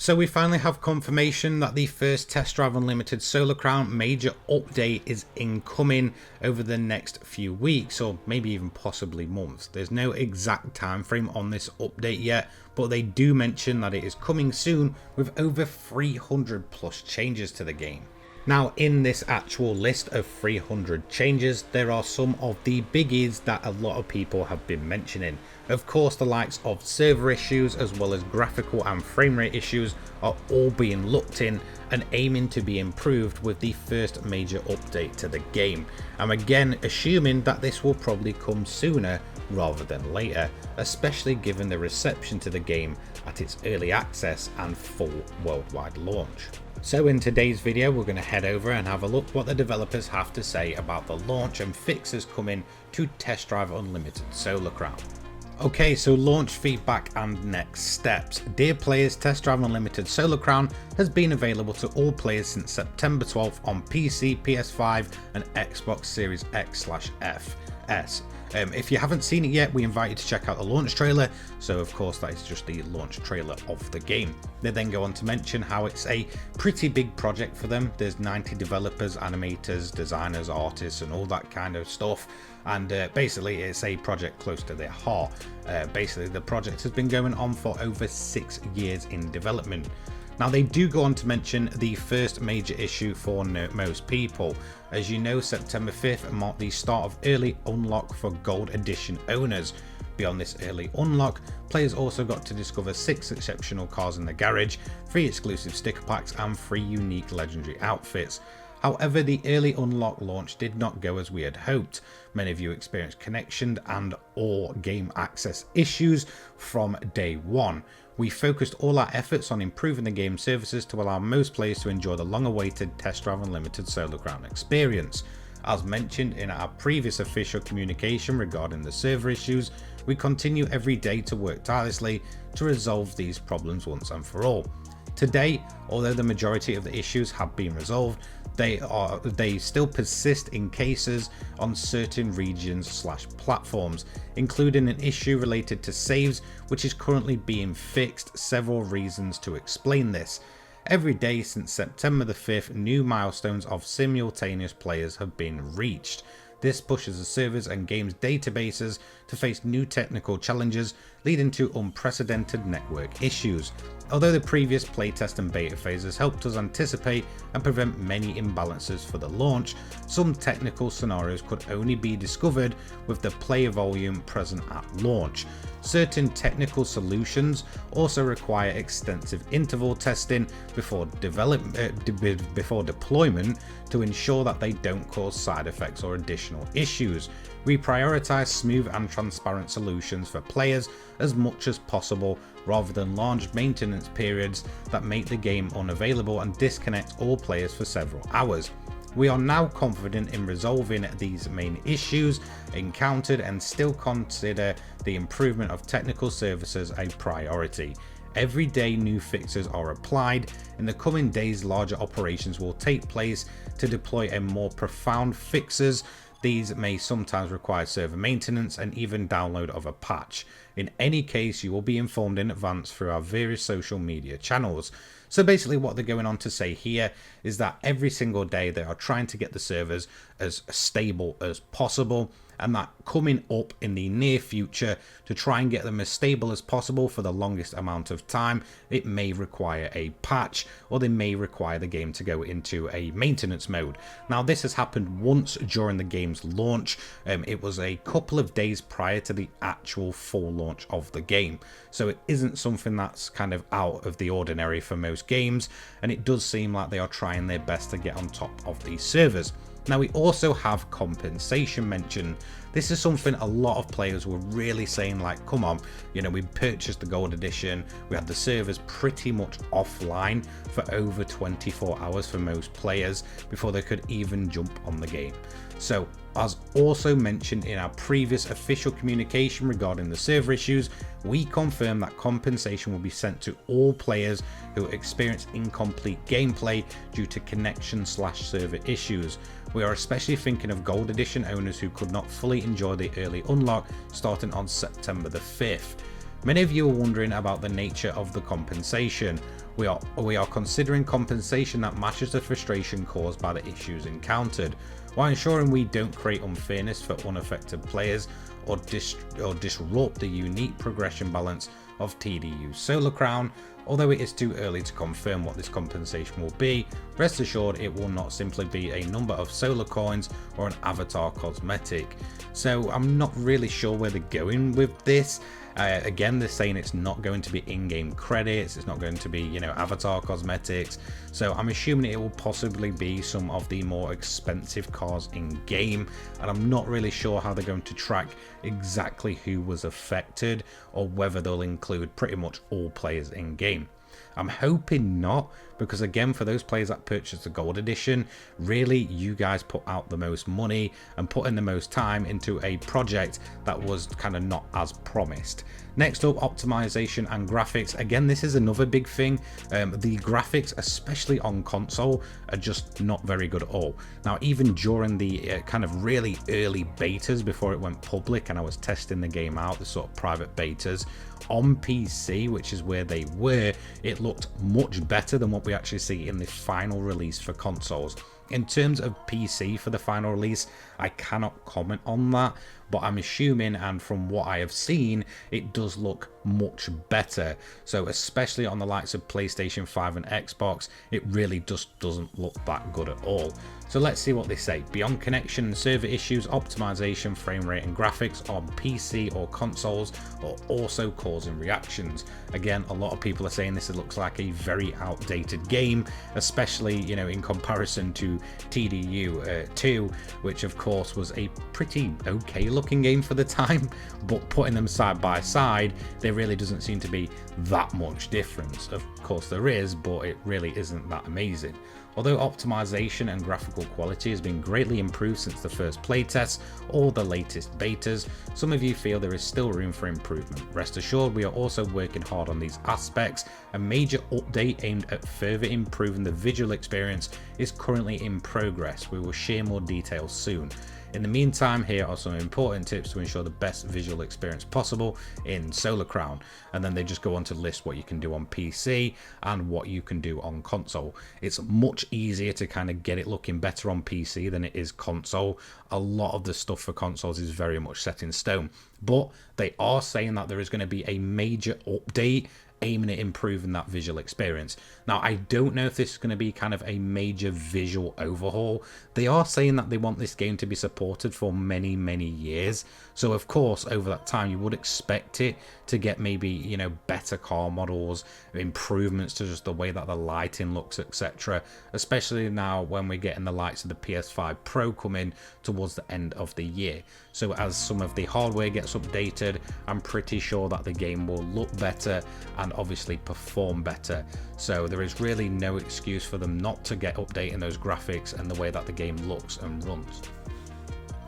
So we finally have confirmation that the first Test Drive Unlimited Solar Crown major update is incoming over the next few weeks, or maybe even possibly months. There's no exact time frame on this update yet, but they do mention that it is coming soon with over 300 plus changes to the game. Now, in this actual list of 300 changes, there are some of the biggies that a lot of people have been mentioning. Of course, the likes of server issues as well as graphical and frame rate issues are all being looked in and aiming to be improved with the first major update to the game. I'm again assuming that this will probably come sooner rather than later, especially given the reception to the game at its early access and full worldwide launch. So in today's video, we're going to head over and have a look what the developers have to say about the launch and fixes coming to Test Drive Unlimited Solar Crown. Okay, so launch feedback and next steps. Dear players, Test Drive Unlimited Solar Crown has been available to all players since September 12th on PC, PS5 and Xbox Series X/S. If you haven't seen it yet, we invite you to check out the launch trailer. So of course that is just the launch trailer of the game. They then go on to mention how it's a pretty big project for them. There's 90 developers, animators, designers, artists and all that kind of stuff. And basically it's a project close to their heart. Basically the project has been going on for over 6 years in development. Now they do go on to mention the first major issue for most people. As you know, September 5th marked the start of early unlock for Gold Edition owners. Beyond this early unlock, players also got to discover 6 exceptional cars in the garage, 3 exclusive sticker packs and 3 unique legendary outfits. However, the early unlock launch did not go as we had hoped. Many of you experienced connection and or game access issues from day one. We focused all our efforts on improving the game services to allow most players to enjoy the long-awaited Test Drive Unlimited Solar Crown experience. As mentioned in our previous official communication regarding the server issues, we continue every day to work tirelessly to resolve these problems once and for all. Today, although the majority of the issues have been resolved, they still persist in cases on certain regions/platforms, including an issue related to saves, which is currently being fixed. Several reasons to explain this. Every day since September the 5th, new milestones of simultaneous players have been reached. This pushes the servers and games databases to face new technical challenges, leading to unprecedented network issues. Although the previous playtest and beta phases helped us anticipate and prevent many imbalances for the launch, some technical scenarios could only be discovered with the player volume present at launch. Certain technical solutions also require extensive interval testing before deployment to ensure that they don't cause side effects or additional issues. We prioritize smooth and transparent solutions for players as much as possible, rather than large maintenance periods that make the game unavailable and disconnect all players for several hours. We are now confident in resolving these main issues encountered and still consider the improvement of technical services a priority. Every day new fixes are applied. In the coming days, larger operations will take place to deploy a more profound fixes. These may sometimes require server maintenance and even download of a patch. In any case, you will be informed in advance through our various social media channels. So basically what they're going on to say here is that every single day they are trying to get the servers as stable as possible, and that coming up in the near future, to try and get them as stable as possible for the longest amount of time, it may require a patch, or they may require the game to go into a maintenance mode. Now this has happened once during the game's launch. It was a couple of days prior to the actual full launch of the game, so it isn't something that's kind of out of the ordinary for most games, and it does seem like they are trying their best to get on top of these servers. Now we also have compensation mentioned. This is something a lot of players were really saying, like, come on, you know, we purchased the gold edition, we had the servers pretty much offline for over 24 hours for most players before they could even jump on the game. So as also mentioned in our previous official communication regarding the server issues, we confirm that compensation will be sent to all players who experience incomplete gameplay due to connection/server issues. We are especially thinking of Gold Edition owners who could not fully enjoy the early unlock starting on September the 5th. Many of you are wondering about the nature of the compensation. We are considering compensation that matches the frustration caused by the issues encountered, while ensuring we don't create unfairness for unaffected players or disrupt the unique progression balance of TDU Solar Crown. Although it is too early to confirm what this compensation will be, rest assured it will not simply be a number of solar coins or an avatar cosmetic. So I'm not really sure where they're going with this. Again, they're saying it's not going to be in-game credits, it's not going to be, you know, avatar cosmetics. So I'm assuming it will possibly be some of the more expensive cars in game, and I'm not really sure how they're going to track exactly who was affected or whether they'll include pretty much all players in game. I'm hoping not, because again, for those players that purchased the gold edition, really you guys put out the most money and put in the most time into a project that was kind of not as promised. Next up, optimization and graphics. Again, this is another big thing. The graphics, especially on console, are just not very good at all. Now, even during the kind of really early betas before it went public and I was testing the game out, the sort of private betas, on PC, which is where they were, it looked much better than what we actually see in the final release for consoles. In terms of PC for the final release, I cannot comment on that, but I'm assuming, and from what I have seen, it does look much better. So especially on the likes of PlayStation 5 and Xbox, it really just doesn't look that good at all. So let's see what they say. Beyond connection and server issues, optimization, frame rate and graphics on PC or consoles are also causing reactions. Again, a lot of people are saying this looks like a very outdated game, especially, you know, in comparison to TDU 2, which of course was a pretty okay looking game for the time, but putting them side by side, there really doesn't seem to be that much difference. Of course there is, but it really isn't that amazing. Although optimization and graphical quality has been greatly improved since the first playtests or the latest betas, some of you feel there is still room for improvement. Rest assured, we are also working hard on these aspects. A major update aimed at further improving the visual experience is currently in progress. We will share more details soon. In the meantime, here are some important tips to ensure the best visual experience possible in Solar Crown. And then they just go on to list what you can do on PC and what you can do on console. It's much easier to kind of get it looking better on PC than it is console. A lot of the stuff for consoles is very much set in stone. But they are saying that there is going to be a major update aiming at improving that visual experience. Now, I don't know if this is going to be kind of a major visual overhaul. They are saying that they want this game to be supported for many, many years. So, of course, over that time, you would expect it to get maybe, you know, better car models, improvements to just the way that the lighting looks, etc. Especially now when we're getting the likes of the PS5 Pro coming towards the end of the year. So as some of the hardware gets updated, I'm pretty sure that the game will look better and obviously perform better. So there is really no excuse for them not to get updating those graphics and the way that the game looks and runs.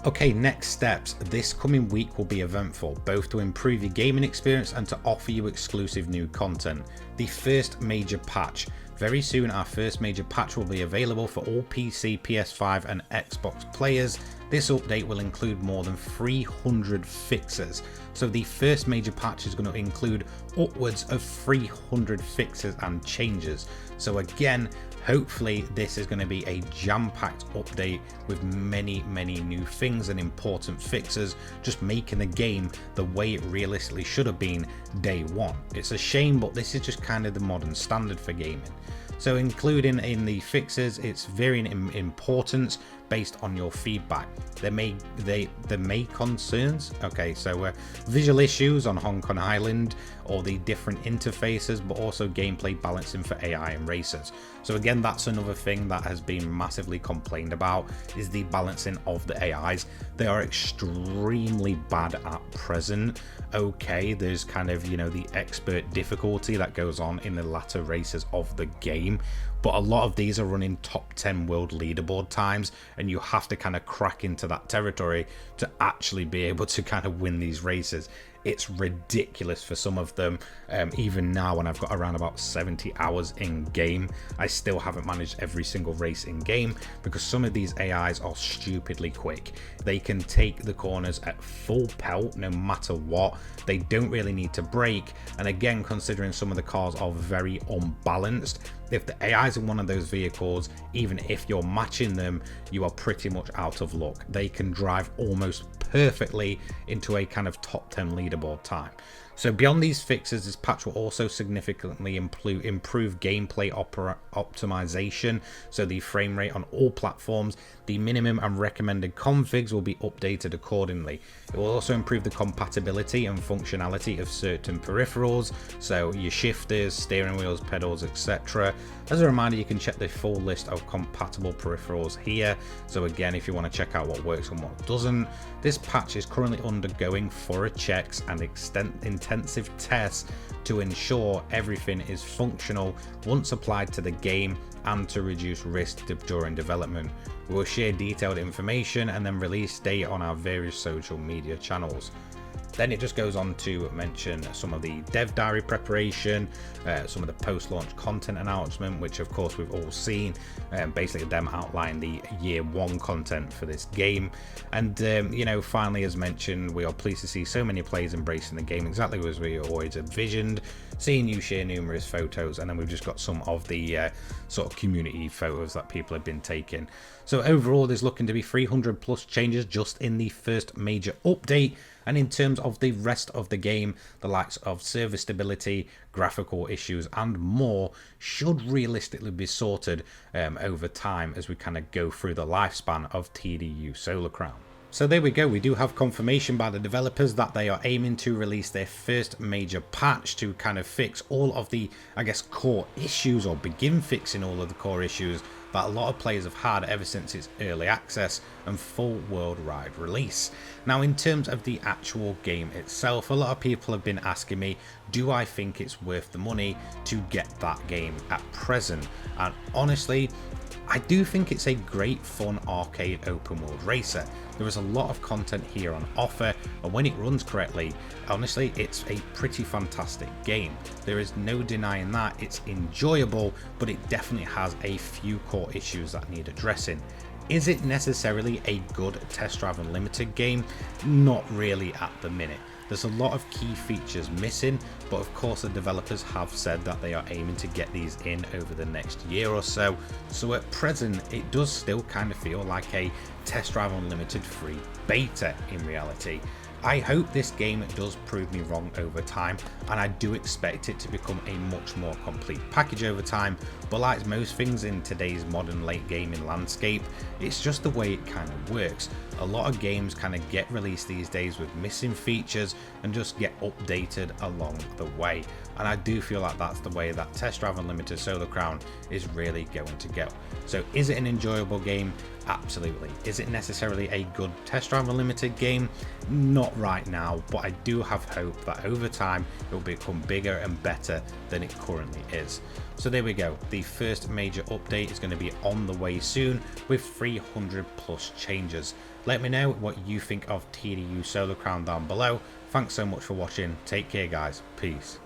Okay, next steps. This coming week will be eventful, both to improve your gaming experience and to offer you exclusive new content. The first major patch. Very soon our first major patch will be available for all PC, PS5 and Xbox players. This update will include more than 300 fixes. So the first major patch is going to include upwards of 300 fixes and changes. So again, hopefully this is going to be a jam-packed update with many new things and important fixes, just making the game the way it realistically should have been day one. It's a shame, but this is just kind of the modern standard for gaming. So including in the fixes, it's varying in importance based on your feedback. There may concerns. Okay, so visual issues on Hong Kong Island, or the different interfaces, but also gameplay balancing for AI and racers. So again, that's another thing that has been massively complained about, is the balancing of the AIs. They are extremely bad at present. Okay, there's kind of, you know, the expert difficulty that goes on in the latter races of the game, but a lot of these are running top 10 world leaderboard times, and you have to kind of crack into that territory to actually be able to kind of win these races. It's ridiculous for some of them. Even now, when I've got around about 70 hours in game, I still haven't managed every single race in game because some of these AIs are stupidly quick. They can take the corners at full pelt no matter what. They don't really need to brake, and again, considering some of the cars are very unbalanced, if the AI's in one of those vehicles, even if you're matching them, you are pretty much out of luck. They can drive almost perfectly into a kind of top 10 leaderboard time. So beyond these fixes, this patch will also significantly improve gameplay optimization, so the frame rate on all platforms. The minimum and recommended configs will be updated accordingly. It will also improve the compatibility and functionality of certain peripherals, so your shifters, steering wheels, pedals, etc. As a reminder, you can check the full list of compatible peripherals here. So again, if you want to check out what works and what doesn't, this patch is currently undergoing thorough checks and intensive tests to ensure everything is functional once applied to the game and to reduce risk during development. We will share detailed information and then release date on our various social media channels. Then it just goes on to mention some of the dev diary preparation, some of the post-launch content announcement, which of course we've all seen, basically them outline the year one content for this game. And you know, finally, as mentioned, we are pleased to see so many players embracing the game exactly as we always envisioned, seeing you share numerous photos, and then we've just got some of the sort of community photos that people have been taking. So overall, there's looking to be 300 plus changes just in the first major update. And in terms of the rest of the game, the likes of server stability, graphical issues and more should realistically be sorted over time as we kind of go through the lifespan of TDU Solar Crown. So there we go, we do have confirmation by the developers that they are aiming to release their first major patch to kind of fix all of the, I guess, core issues, or begin fixing all of the core issues that a lot of players have had ever since its early access and full worldwide release. Now, in terms of the actual game itself, a lot of people have been asking me, do I think it's worth the money to get that game at present? And honestly, I do think it's a great fun arcade open world racer. There is a lot of content here on offer, and when it runs correctly, honestly, it's a pretty fantastic game. There is no denying that. It's enjoyable, but it definitely has a few core issues that need addressing. Is it necessarily a good Test Drive Unlimited game? Not really at the minute. There's a lot of key features missing, but of course the developers have said that they are aiming to get these in over the next year or so. So at present, it does still kind of feel like a Test Drive Unlimited free beta in reality. I hope this game does prove me wrong over time, and I do expect it to become a much more complete package over time, but like most things in today's modern late gaming landscape, it's just the way it kind of works. A lot of games kind of get released these days with missing features and just get updated along the way, and I do feel like that's the way that Test Drive Unlimited Solar Crown is really going to go. So is it an enjoyable game? Absolutely. Is it necessarily a good Test Drive Unlimited game? Not right now, but I do have hope that over time it will become bigger and better than it currently is. So there we go, the first major update is going to be on the way soon with 300 plus changes. Let me know what you think of TDU Solar Crown down below. Thanks so much for watching, take care guys, peace.